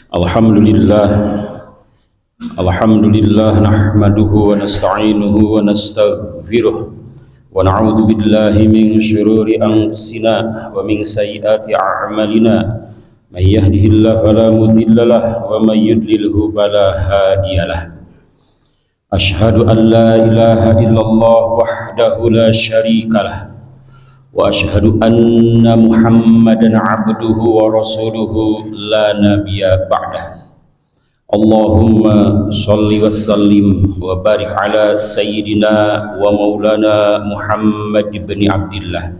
Alhamdulillah, Alhamdulillah nahmaduhu wa nasta'inuhu wa nastaghfiruh wa na'udzu billahi min syururi anfusina wa min sayyiati a'malina. May yahdihillahu fala mudilla lahu wa may yudlilhu fala hadiyalah. Asyhadu an la ilaha illallah wahdahu la syarikalah wa asyhadu anna Muhammadan abduhu wa rasuluhu la nabiyya ba'dah. Allahumma sholli wa sallim wa barik ala sayyidina wa maulana Muhammad ibn Abdillah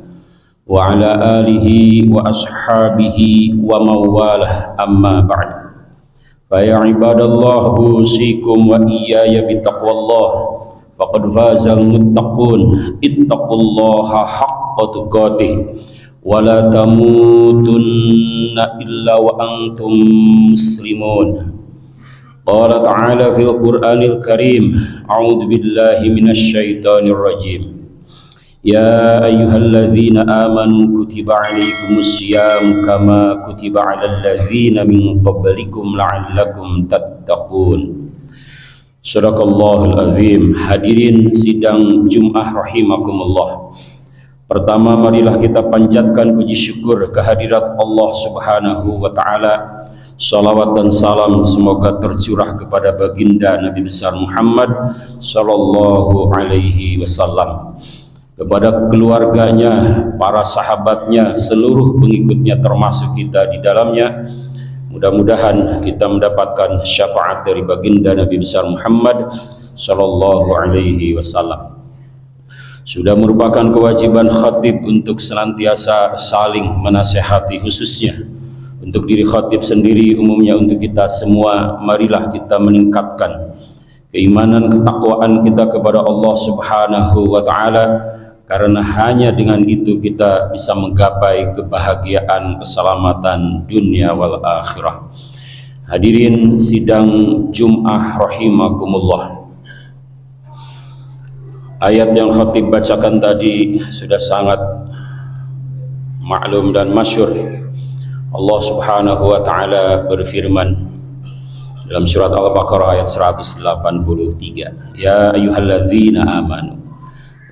wa ala alihi wa ashabihi wa mawalah, amma ba'd. Fa ya ibadallah, usikum wa iyaya bitaqwallah, faqad fazal muttaqun. Ittaqullaha haqqa tuqatih wa la tamutunna illa wa antum muslimun. Qala ta'ala fil Qur'anil Karim, a'udzu billahi minasy syaithanir rajim. Ya ayyuhalladzina amanu kutiba 'alaikumus syiyam kama kutiba 'alal ladzina min qablikum la'allakum tattaqun. Shadaqallahul azim. Hadirin sidang Jumat rahimakumullah. Pertama, marilah kita panjatkan puji syukur kehadirat Allah Subhanahu wa taala. Salawat dan salam semoga tercurah kepada baginda Nabi besar Muhammad sallallahu alaihi wasallam, kepada keluarganya, para sahabatnya, seluruh pengikutnya termasuk kita di dalamnya. Mudah-mudahan kita mendapatkan syafaat dari baginda Nabi besar Muhammad sallallahu alaihi wasallam. Sudah merupakan kewajiban khatib untuk senantiasa saling menasihati, khususnya untuk diri khatib sendiri, umumnya untuk kita semua. Marilah kita meningkatkan keimanan, ketakwaan kita kepada Allah Subhanahu wa taala, karena hanya dengan itu kita bisa menggapai kebahagiaan, keselamatan dunia wal akhirah. Hadirin sidang Jumat rahimakumullah. Ayat yang khatib bacakan tadi sudah sangat maklum dan masyhur. Allah Subhanahu wa taala berfirman dalam surat Al-Baqarah ayat 183, ya ayyuhalladzina amanu,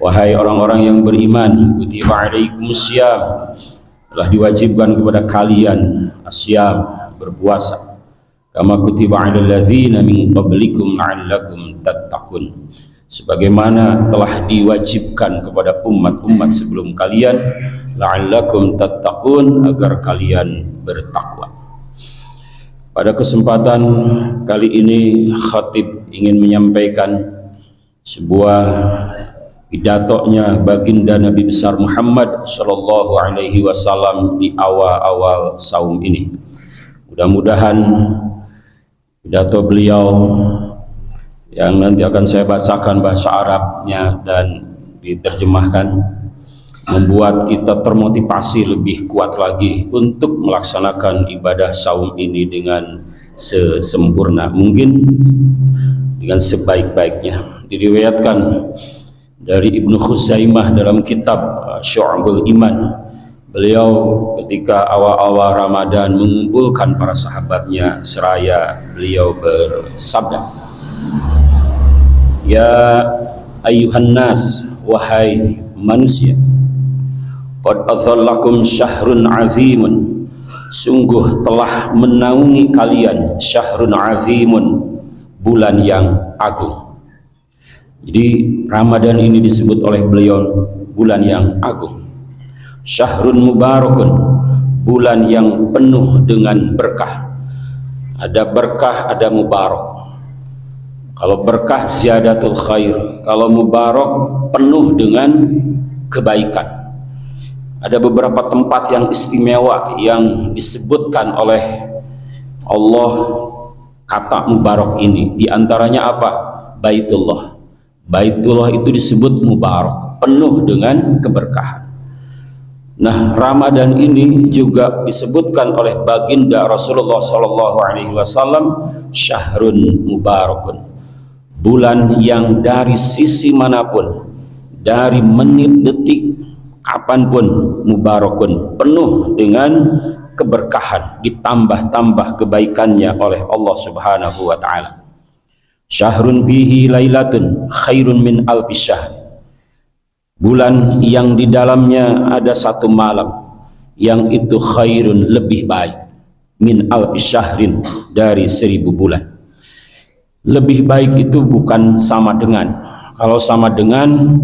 wahai orang-orang yang beriman, kutiba alaikumussyam, telah diwajibkan kepada kalian asyam, berpuasa, kama kutiba alal ladzina min qablikum la'allakum tattaqun, sebagaimana telah diwajibkan kepada umat-umat sebelum kalian, la'allakum tattaqun, agar kalian bertakwa. Pada kesempatan kali ini khatib ingin menyampaikan sebuah pidatonya baginda Nabi besar Muhammad sallallahu alaihi wasallam di awal-awal saum ini. Mudah-mudahan pidato beliau yang nanti akan saya bacakan bahasa Arabnya dan diterjemahkan membuat kita termotivasi lebih kuat lagi untuk melaksanakan ibadah saum ini dengan sesempurna mungkin, dengan sebaik-baiknya. Diriwayatkan dari Ibnu Khuzaimah dalam kitab Syu'abul Iman, beliau ketika awal-awal Ramadan mengumpulkan para sahabatnya seraya beliau bersabda, ya ayyuhan nas, wahai manusia, qad adhallakum syahrun azimun, sungguh telah menaungi kalian syahrun azimun, bulan yang agung. Jadi Ramadan ini disebut oleh beliau bulan yang agung. Syahrun mubarakun, bulan yang penuh dengan berkah. Ada berkah, ada mubarak. Kalau berkah ziyadatul khair, kalau mubarak penuh dengan kebaikan. Ada beberapa tempat yang istimewa yang disebutkan oleh Allah kata mubarak ini. Di antaranya apa? Baitullah. Baitullah itu disebut mubarak, penuh dengan keberkahan. Nah, Ramadan ini juga disebutkan oleh baginda Rasulullah sallallahu alaihi wasallam syahrun mubarakun, bulan yang dari sisi manapun, dari menit detik kapanpun, mubarakun, penuh dengan keberkahan, ditambah-tambah kebaikannya oleh Allah Subhanahu wa taala. Syahrun fihi lailatun khairun min alfi syahr. Bulan yang di dalamnya ada satu malam yang itu khairun, lebih baik, min alfi syahrin, dari 1000 bulan. Lebih baik itu bukan sama dengan. Kalau sama dengan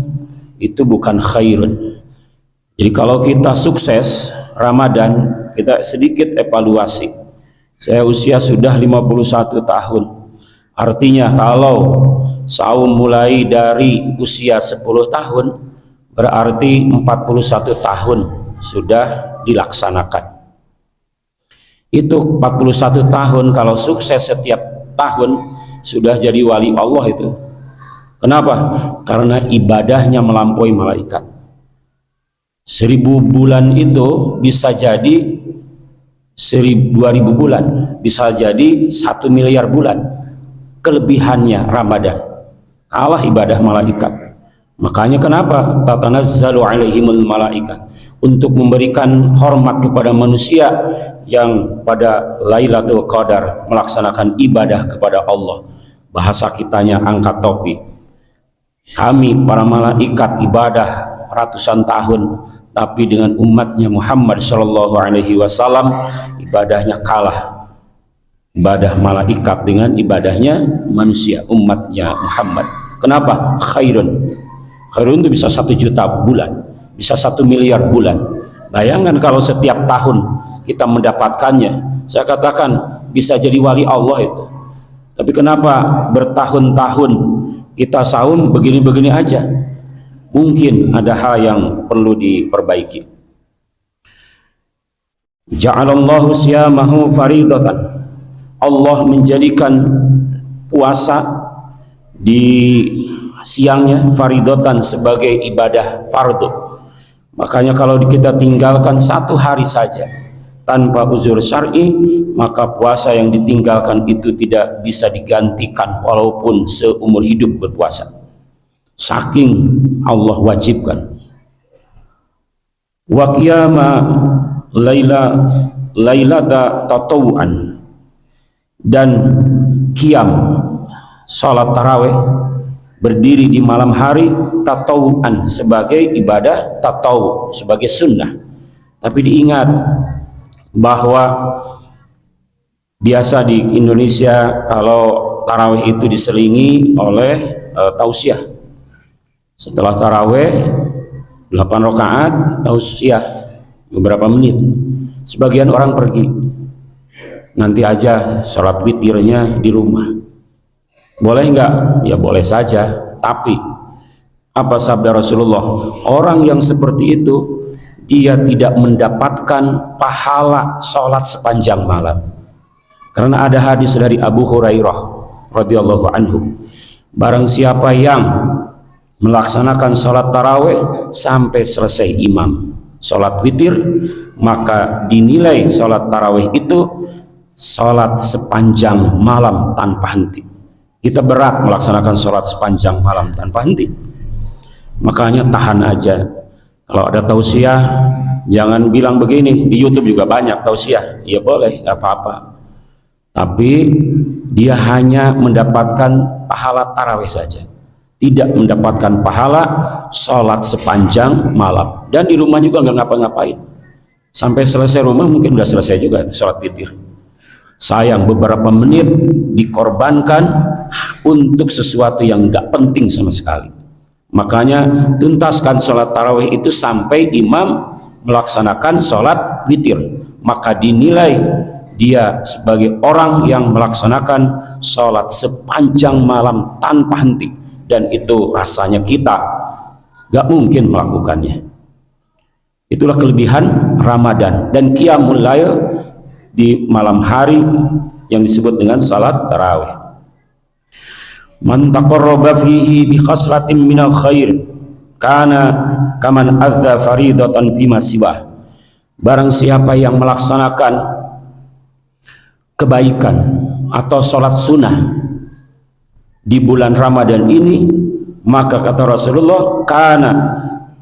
itu bukan khairun. Jadi kalau kita sukses Ramadan, kita sedikit evaluasi. Saya usia sudah 51 tahun. Artinya kalau saum mulai dari usia 10 tahun, berarti 41 tahun sudah dilaksanakan. Itu 41 tahun kalau sukses setiap tahun, sudah jadi wali Allah itu. Kenapa? Karena ibadahnya melampaui malaikat. 1000 bulan itu bisa jadi 2000 bulan, bisa jadi 1 miliar bulan. Kelebihannya Ramadan kalah ibadah malaikat. Makanya kenapa tatanazzalu alaihimul malaikat, untuk memberikan hormat kepada manusia yang pada Lailatul Qadar melaksanakan ibadah kepada Allah. Bahasa kitanya angkat topi. Kami para malaikat ibadah ratusan tahun, tapi dengan umatnya Muhammad Shallallahu Alaihi Wasallam ibadahnya kalah. Ibadah malaikat dengan ibadahnya manusia, umatnya Muhammad. Kenapa? Khairun. Khairun itu bisa 1 juta bulan, bisa 1 miliar bulan. Bayangkan kalau setiap tahun kita mendapatkannya. Saya katakan bisa jadi wali Allah itu. Tapi kenapa bertahun-tahun kita saum begini-begini aja? Mungkin ada hal yang perlu diperbaiki. Ja'alallahu siyamahu faridatan. Allah menjadikan puasa di siangnya faridatan, sebagai ibadah fardu. Makanya kalau kita tinggalkan 1 hari saja tanpa uzur syar'i, maka puasa yang ditinggalkan itu tidak bisa digantikan walaupun seumur hidup berpuasa. Saking Allah wajibkan. Wa qiyama lailata tatawuan, dan qiyam salat tarawih, berdiri di malam hari tatawuan, sebagai ibadah tatawu, sebagai sunnah. Tapi diingat bahwa biasa di Indonesia kalau tarawih itu diselingi oleh tausiah. Setelah tarawih 8 rakaat tausiah beberapa menit. Sebagian orang pergi, nanti aja sholat witirnya di rumah. Boleh enggak? Ya boleh saja. Tapi apa sabda Rasulullah? Orang yang seperti itu dia tidak mendapatkan pahala sholat sepanjang malam. Karena ada hadis dari Abu Hurairah radhiyallahu anhu, barang siapa yang melaksanakan sholat tarawih sampai selesai imam sholat witir, maka dinilai sholat tarawih itu sholat sepanjang malam tanpa henti. Kita berat melaksanakan sholat sepanjang malam tanpa henti. Makanya tahan aja. Kalau ada tausiah, jangan bilang begini, di YouTube juga banyak tausiah. Ya boleh, nggak apa-apa. Tapi dia hanya mendapatkan pahala tarawih saja, tidak mendapatkan pahala sholat sepanjang malam. Dan di rumah juga nggak ngapa-ngapain. Sampai selesai rumah mungkin udah selesai juga sholat witir. Sayang, beberapa menit dikorbankan untuk sesuatu yang nggak penting sama sekali. Makanya tuntaskan sholat tarawih itu sampai imam melaksanakan sholat witir, maka dinilai dia sebagai orang yang melaksanakan sholat sepanjang malam tanpa henti. Dan itu rasanya kita nggak mungkin melakukannya. Itulah kelebihan Ramadan dan qiyamul lail di malam hari yang disebut dengan salat tarawih. Man taqarraba fihi bi khaslatin minal khair kana kaman adza faridatan bima siwah. Barang siapa yang melaksanakan kebaikan atau salat sunnah di bulan Ramadan ini, maka kata Rasulullah, kana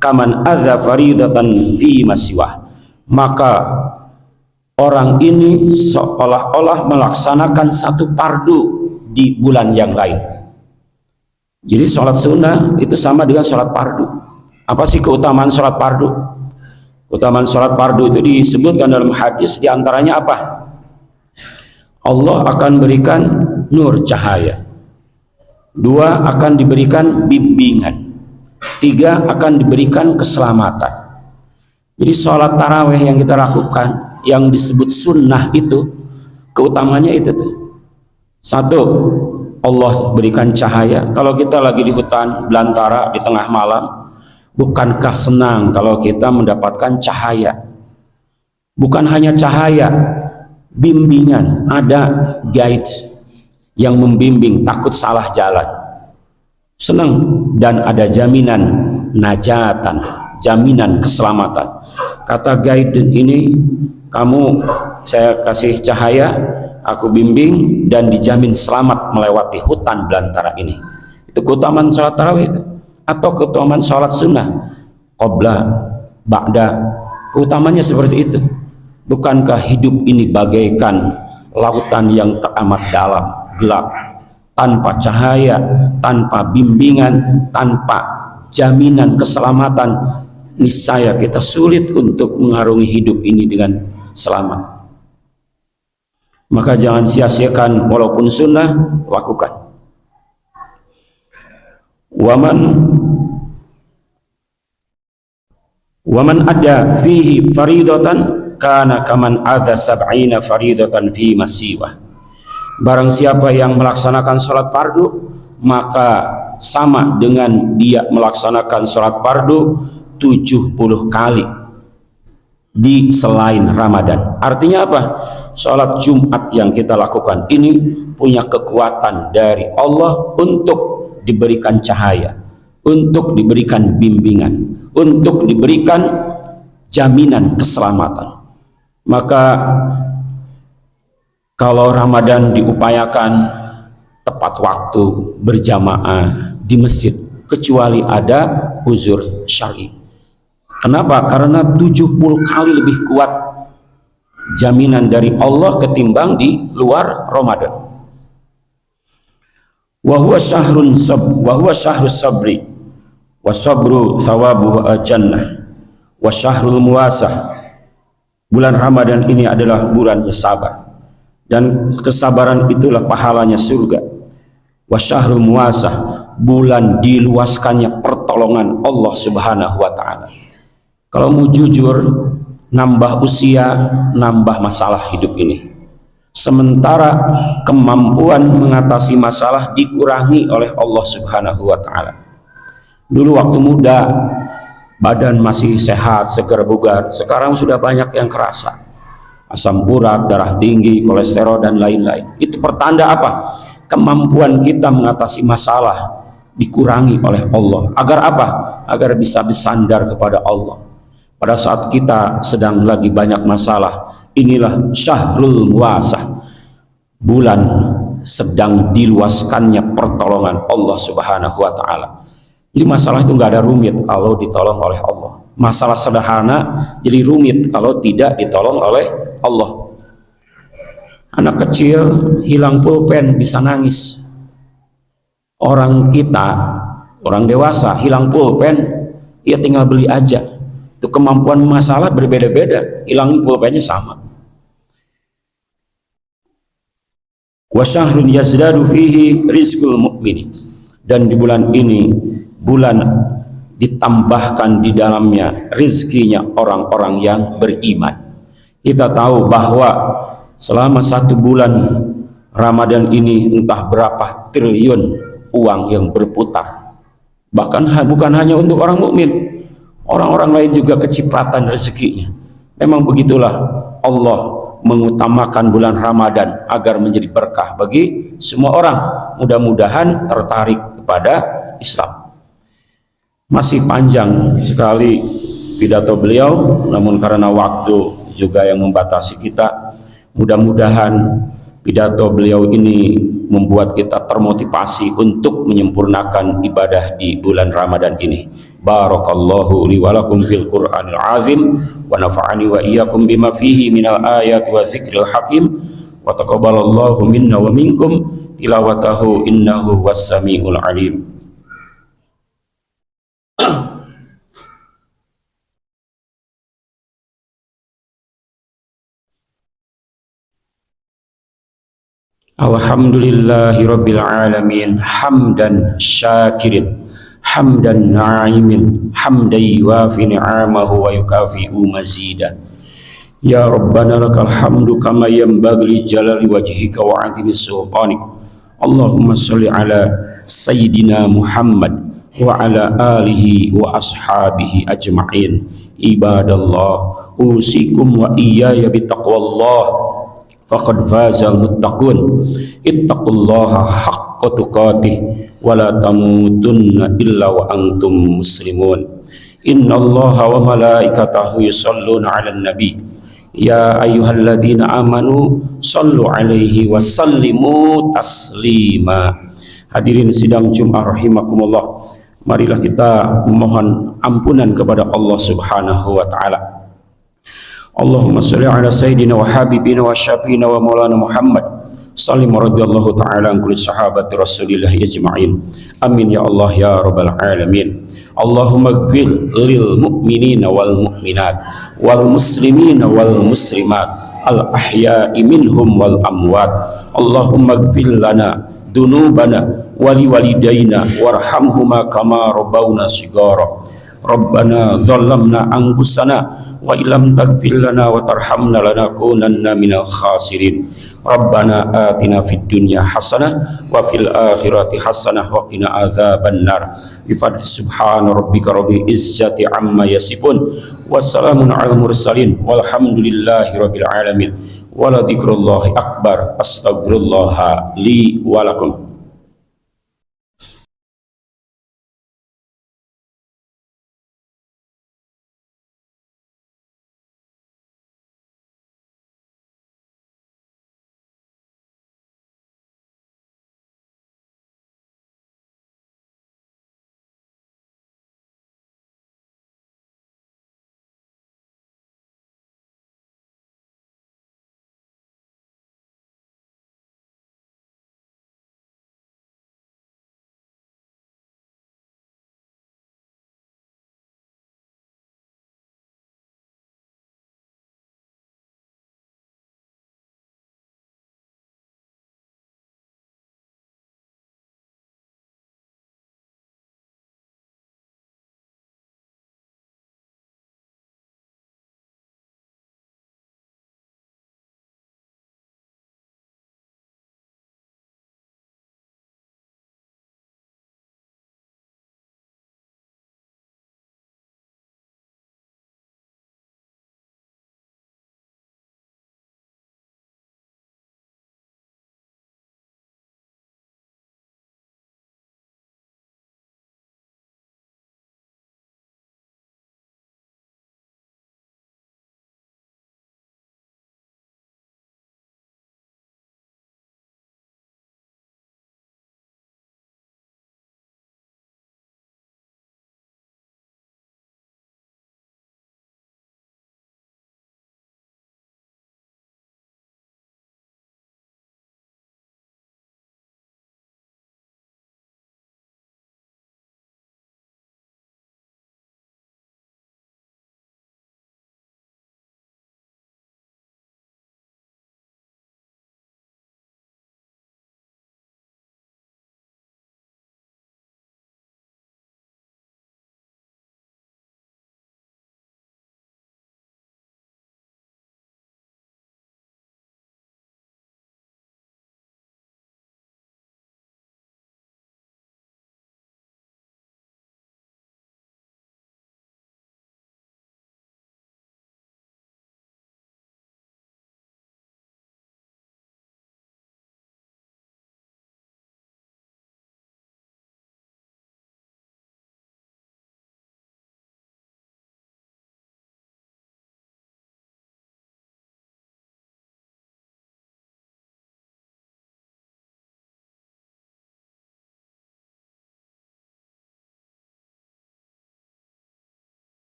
kaman adza faridatan bima siwah, maka orang ini seolah-olah melaksanakan satu fardu di bulan yang lain. Jadi sholat sunnah itu sama dengan sholat fardu. Apa sih keutamaan sholat fardu? Keutamaan sholat fardu itu disebutkan dalam hadis, diantaranya apa? Allah akan berikan nur cahaya. 2 akan diberikan bimbingan. 3 akan diberikan keselamatan. Jadi sholat tarawih yang kita lakukan, yang disebut sunnah itu, keutamanya itu tuh. 1, Allah berikan cahaya. Kalau kita lagi di hutan belantara di tengah malam, bukankah senang kalau kita mendapatkan cahaya? Bukan hanya cahaya, bimbingan, ada guide yang membimbing, takut salah jalan, senang. Dan ada jaminan najatan, jaminan keselamatan. Kata guide ini, kamu saya kasih cahaya, aku bimbing, dan dijamin selamat melewati hutan belantara ini. Itu keutamaan sholat tarawih itu. Atau keutamaan sholat sunnah, qobla, ba'da, keutamanya seperti itu. Bukankah hidup ini bagaikan lautan yang teramat dalam, gelap, tanpa cahaya, tanpa bimbingan, tanpa jaminan keselamatan? Niscaya kita sulit untuk mengarungi hidup ini dengan selamat. Maka jangan sia-siakan, walaupun sunnah, lakukan. Waman ada fihi faridatan kana kaman adza sab'ina faridatan fi masiwah. Barang siapa yang melaksanakan sholat fardu, maka sama dengan dia melaksanakan sholat fardu 70 kali di selain Ramadan. Artinya apa? Sholat Jumat yang kita lakukan ini punya kekuatan dari Allah untuk diberikan cahaya, untuk diberikan bimbingan, untuk diberikan jaminan keselamatan. Maka kalau Ramadan diupayakan tepat waktu berjamaah di masjid, kecuali ada uzur syar'i. Kenapa? Karena 70 kali lebih kuat jaminan dari Allah ketimbang di luar Ramadan. Wa huwa syahrus sabri wa sabru thawabuhu al-jannah wa syahrul muwasah. Bulan Ramadan ini adalah bulan sabar, dan kesabaran itulah pahalanya surga. Wa syahrul muwasah, bulan diluaskannya pertolongan Allah Subhanahu wa taala. Kalau mau jujur, nambah usia, nambah masalah hidup ini. Sementara kemampuan mengatasi masalah dikurangi oleh Allah Subhanahu wa taala. Dulu waktu muda badan masih sehat, segar bugar. Sekarang sudah banyak yang kerasa. Asam urat, darah tinggi, kolesterol, dan lain-lain. Itu pertanda apa? Kemampuan kita mengatasi masalah dikurangi oleh Allah. Agar apa? Agar bisa bersandar kepada Allah. Pada saat kita sedang lagi banyak masalah, inilah syahrul muwasah, bulan sedang diluaskannya pertolongan Allah Subhanahu wa taala. Jadi masalah itu nggak ada rumit kalau ditolong oleh Allah. Masalah sederhana jadi rumit kalau tidak ditolong oleh Allah. Anak kecil hilang pulpen bisa nangis. Orang kita, orang dewasa hilang pulpen, ya tinggal beli aja. Itu kemampuan masalah berbeda-beda, hilang pulpennya sama. Wa syahrun yazdadu fihi rizqul mu'mini, dan di bulan ini bulan ditambahkan di dalamnya rizkinya orang-orang yang beriman. Kita tahu bahwa selama 1 bulan Ramadan ini entah berapa triliun uang yang berputar. Bahkan bukan hanya untuk orang mukmin, orang-orang lain juga kecipratan rezekinya. Memang begitulah Allah mengutamakan bulan Ramadan agar menjadi berkah bagi semua orang. Mudah-mudahan tertarik kepada Islam. Masih panjang sekali pidato beliau, namun karena waktu juga yang membatasi kita, mudah-mudahan Pidato beliau ini membuat kita termotivasi untuk menyempurnakan ibadah di bulan Ramadan ini. Barakallahu li wa lakum fil Qur'anil azim wa nafa'ani wa iyyakum bima fihi minal ayati wa dzikril hakim wa taqabbalallahu minna wa minkum tilawatahu innahu was-sami'ul alim. Alhamdulillahi rabbil alamin hamdan syakirin hamdan na'imin hamdan yuwafi ni'amahu wa yukafi'u mazida. Ya Rabbana lakal hamdu kama yanbaghi li jalali wajhika wa 'azimi sultanik. Allahumma shalli ala sayyidina Muhammad wa ala alihi wa ashabihi ajma'in. Ibadallah, usikum wa iyaya bitaqwallah faqad fazal muttaqun. Ittaqullaha haqqa tuqatih wa la tamutunna illa wa antum muslimun. Innallaha wa malaikatahu yusholluna 'alan nabi ya ayyuhalladzina amanu shallu 'alaihi wa sallimu taslima. Hadirin sidang Jumat rahimakumullah, marilah kita memohon ampunan kepada Allah Subhanahu wa taala. Allahumma sholli ala sayyidina wa habibina wa syafiina wa maulana Muhammad sallim radhiyallahu ta'ala an kulli sahabati Rasulillah ajma'in. Amin ya Allah ya rabbal alamin. Allahumma ighfir lil mu'minina wal mu'minat wal muslimina wal muslimat al ahya'i minhum wal amwat. Allahumma ighfir lana dunubana wali walidayna warhamhuma kama rabbawna shighara. Rabbana zalamna anfusana wa illam taghfir lana wa tarhamna lanakunanna minal khasirin. Rabbana atina fid dunya hasanah wa fil akhirati hasanah wa qina adzabannar. Bi fadli subhana rabbika rabbil izzati amma yasifun wassalamun alal mursalin walhamdulillahi rabbil alamin. Wala dzikrullahi akbar. Astaghfirullah li wa lakum.